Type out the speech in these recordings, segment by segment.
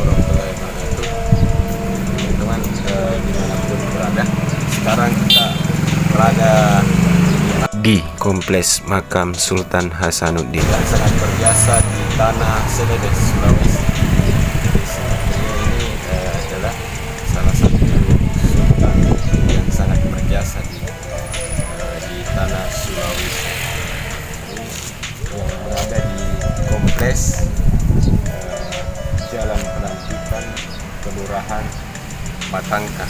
warahmatullahi wabarakatuh. Teman-teman, dimanapun berada, sekarang kita berada di Kompleks Makam Sultan Hasanuddin yang sangat berjasa di tanah Seledes, Sulawesi. Ini adalah salah satu sultan yang sangat berjasa di tanah Sulawesi. Yang berada di kompleks Jalan Pelantikan, Kelurahan Tatangka,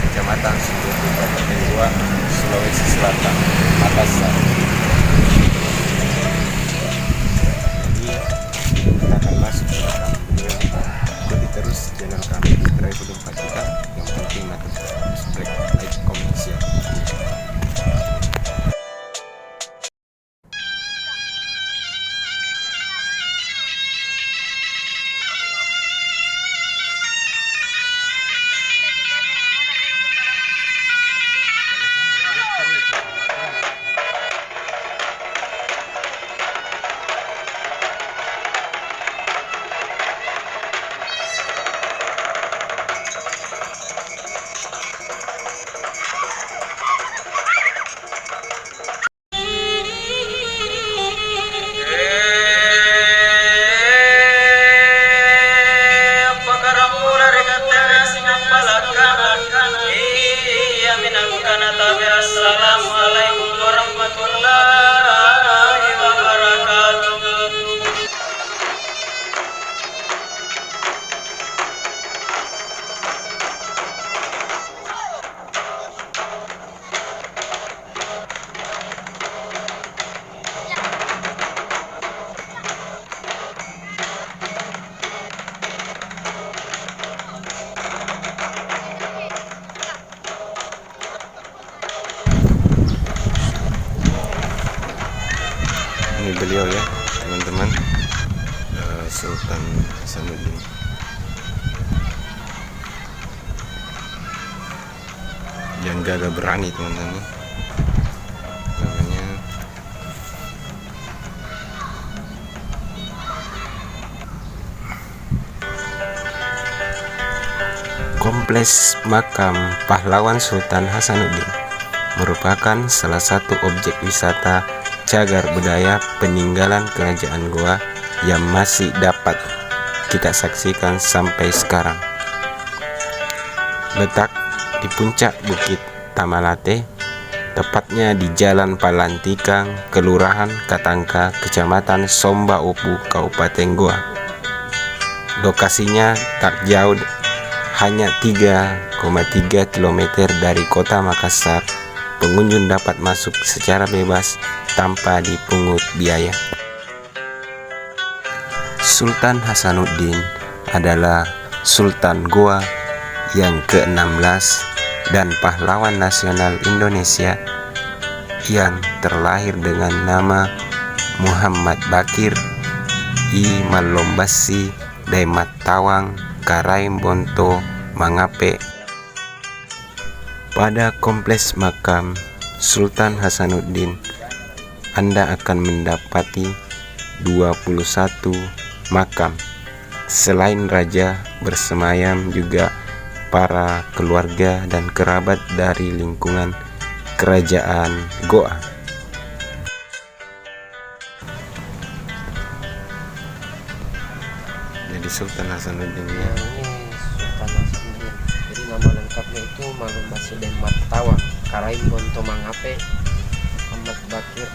Kecamatan Sudoku, Kabupaten Goa, Sulawesi Selatan, Makassar. Jadi kita akan masuk ke dalam video. Ikuti terus channel kami di Travel 4 kita. Yang penting mati subscribe, like, comment, share. Assalamualaikum warahmatullahi wabarakatuh. Ini beliau ya teman-teman, Sultan Hasanuddin. Yang gagah berani teman-teman, namanya Kompleks Makam Pahlawan Sultan Hasanuddin merupakan salah satu objek wisata cagar budaya peninggalan kerajaan Goa yang masih dapat kita saksikan sampai sekarang. Letak di puncak Bukit Tamalate, tepatnya di Jalan Palantikang, Kelurahan Katangka, Kecamatan Somba Opu, Kabupaten Goa. Lokasinya tak jauh, hanya 3,3 km dari kota Makassar. Pengunjung dapat masuk secara bebas tanpa dipungut biaya. Sultan Hasanuddin adalah Sultan Goa yang ke-16 dan pahlawan nasional Indonesia yang terlahir dengan nama Muhammad Bakir I Malombasi Daimat Tawang Karaim Bonto Mangape. Pada Kompleks Makam Sultan Hasanuddin, Anda akan mendapati 21 makam. Selain raja bersemayam juga para keluarga dan kerabat dari lingkungan kerajaan Goa. Jadi Sultan Hasanuddin ya. Sultan Hasanuddin. Jadi nama lengkapnya itu Malombasi Daimat Tawang Karaim Bonto Mangape Muhammad Bakir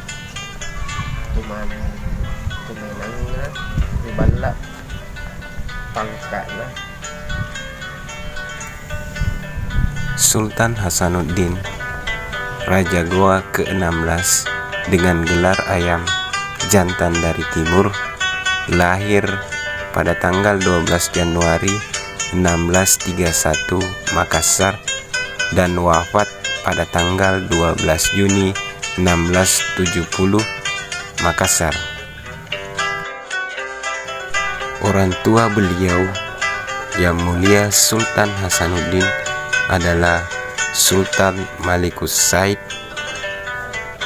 Tumenangna Riballa Pangkana. Sultan Hasanuddin, Raja Goa ke-16 dengan gelar ayam jantan dari timur, lahir pada tanggal 12 Januari 1631 Makassar dan wafat pada tanggal 12 Juni 1670 Makassar. Orang tua beliau yang mulia Sultan Hasanuddin adalah Sultan Malikus Said,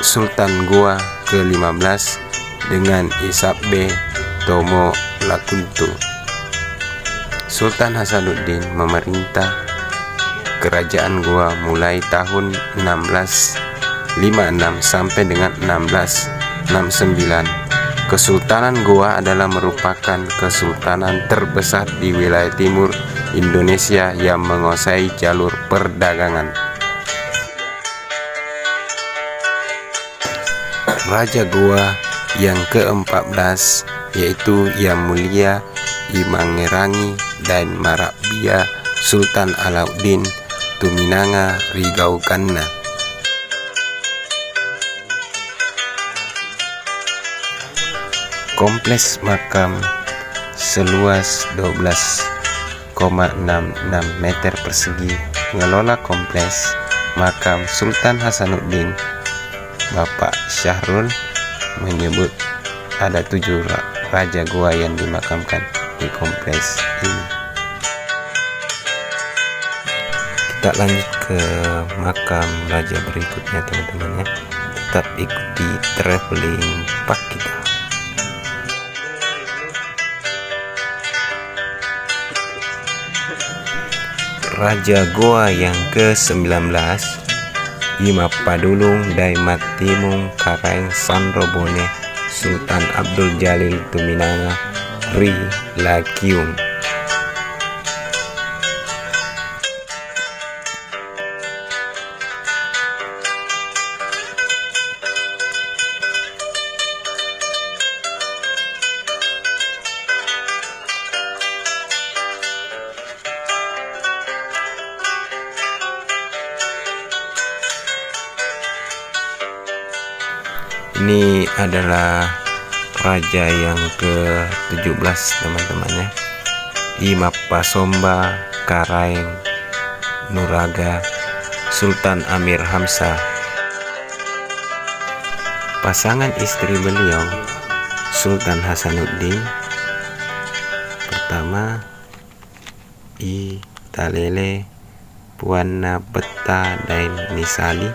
Sultan Goa ke-15 dengan Isabbe Tomo Lakunto Sultan Hasanuddin memerintah kerajaan Goa mulai tahun 1656 sampai dengan 1669. Kesultanan Goa adalah merupakan kesultanan terbesar di wilayah timur Indonesia yang menguasai jalur perdagangan. Raja Goa yang ke-14 yaitu Yang Mulia I Mangerangi dan Marabia Sultan Alauddin Tuminanga Rigaukanna. Kompleks makam seluas 12,66 meter persegi mengelola kompleks makam Sultan Hasanuddin. Bapak Syahrul menyebut ada 7 Raja Goa yang dimakamkan di kompleks ini. Kita lanjut ke makam raja berikutnya teman-teman ya. Tetap ikuti traveling pak kita. Raja Goa yang ke-19 Imapadulung Daimat Timung Karaeng Sandrobone Sultan Abdul Jalil Tuminanga Ri Lakiung. Ini adalah raja yang ke-17 teman-teman ya. Imapasomba Karaeng Nuraga Sultan Amir Hamzah. Pasangan istri beliau Sultan Hasanuddin pertama I Talele Puana Beta Dain Nisali,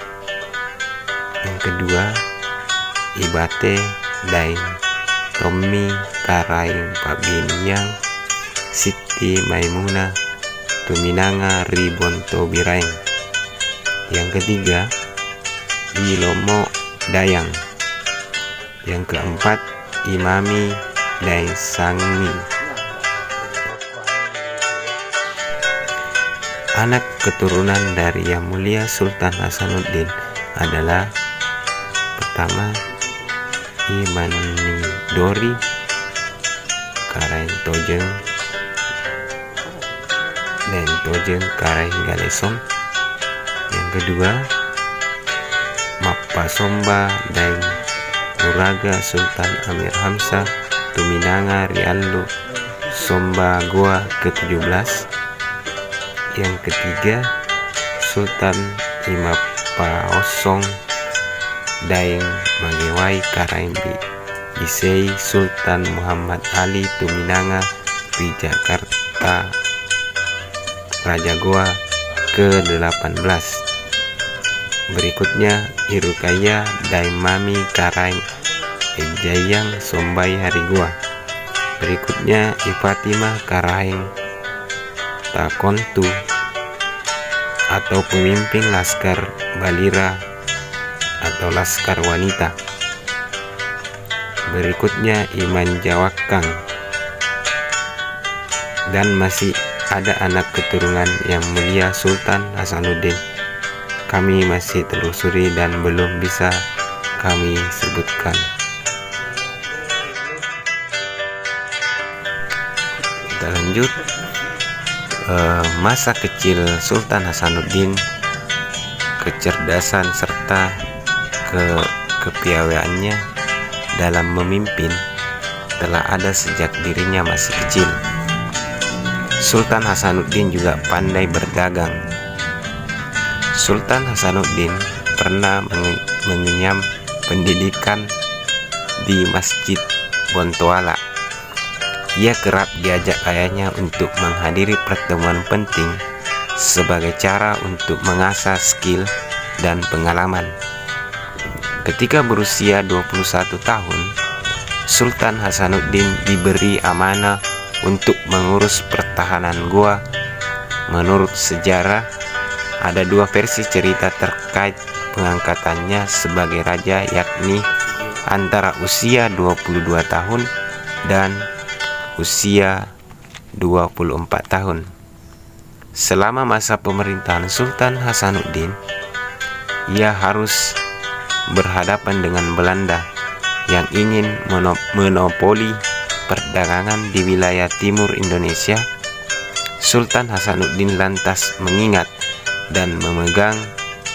yang kedua Ibate Dain Tommy Karaeng Pabiniang Siti Maimuna Tuminanga Ribonto Biraeng, yang ketiga Ilomo Dayang, yang keempat Imami Daeng Sangi. Anak keturunan dari Yang Mulia Sultan Hasanuddin adalah pertama Imanidori Karaeng Tojeng dan Tojeng Karaeng Galesong, yang kedua Mapasomba Daeng Nuraga Sultan Amir Hamzah Tuminanga Rialu Somba Goa ke-17, yang ketiga Sultan Imapaosong Daeng Magewai Karaeng Bisei Sultan Muhammad Ali Tuminanga di Jakarta Raja Goa ke-18. Berikutnya Irukaya Daeng Mami Karaeng Ejayang Sombai Hari Goa. Berikutnya Ifatimah Karaeng Takontu atau pemimpin Laskar Balira atau Laskar Wanita. Berikutnya Iman Jawakang. Dan masih ada anak keturunan Yang Mulia Sultan Hasanuddin. Kami masih telusuri dan belum bisa kami sebutkan. Kita lanjut. Masa kecil Sultan Hasanuddin, kecerdasan serta kepiawaannya dalam memimpin telah ada sejak dirinya masih kecil. Sultan Hasanuddin juga pandai berdagang. Sultan Hasanuddin pernah mengenyam pendidikan di Masjid Bontoala. Ia kerap diajak ayahnya untuk menghadiri pertemuan penting sebagai cara untuk mengasah skill dan pengalaman. Ketika berusia 21 tahun, Sultan Hasanuddin diberi amanah untuk mengurus pertahanan gua. Menurut sejarah, ada dua versi cerita terkait pengangkatannya sebagai raja, yakni antara usia 22 tahun dan usia 24 tahun. Selama masa pemerintahan Sultan Hasanuddin, ia harus berhadapan dengan Belanda yang ingin monopoli perdagangan di wilayah timur Indonesia. Sultan Hasanuddin lantas mengingat dan memegang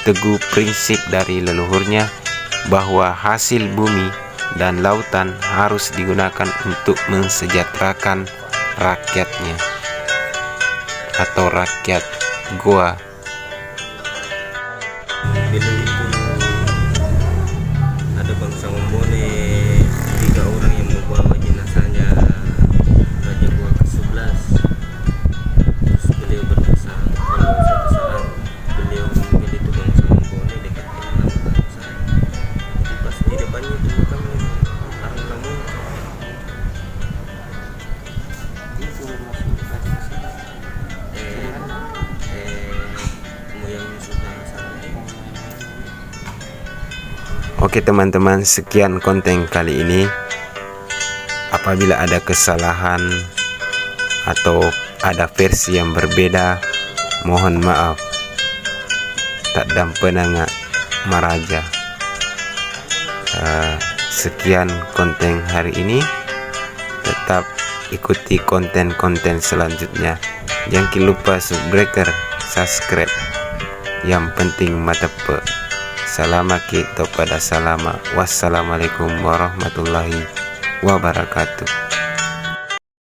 teguh prinsip dari leluhurnya bahwa hasil bumi dan lautan harus digunakan untuk mensejahterakan rakyatnya atau rakyat Goa. Film itu ada bangsa Ombone, 3 orang yang membawa jenazahnya Raja Goa ke-11. Terus beliau berkisah kalau suatu saat beliau mengambil itu bangsa Ombone dekat dengan bangsa. Jadi pas di depannya itu makam orang Lampung. Moyangnya Sultan Hasanuddin. Oke teman-teman, sekian konten kali ini. Apabila ada kesalahan atau ada versi yang berbeda, mohon maaf. Tak dampenanga maraja. Sekian konten hari ini. Tetap ikuti konten-konten selanjutnya. Jangan lupa subscribe. Yang penting matepe. Salama kita pada salama. Wassalamualaikum warahmatullahi wabarakatuh.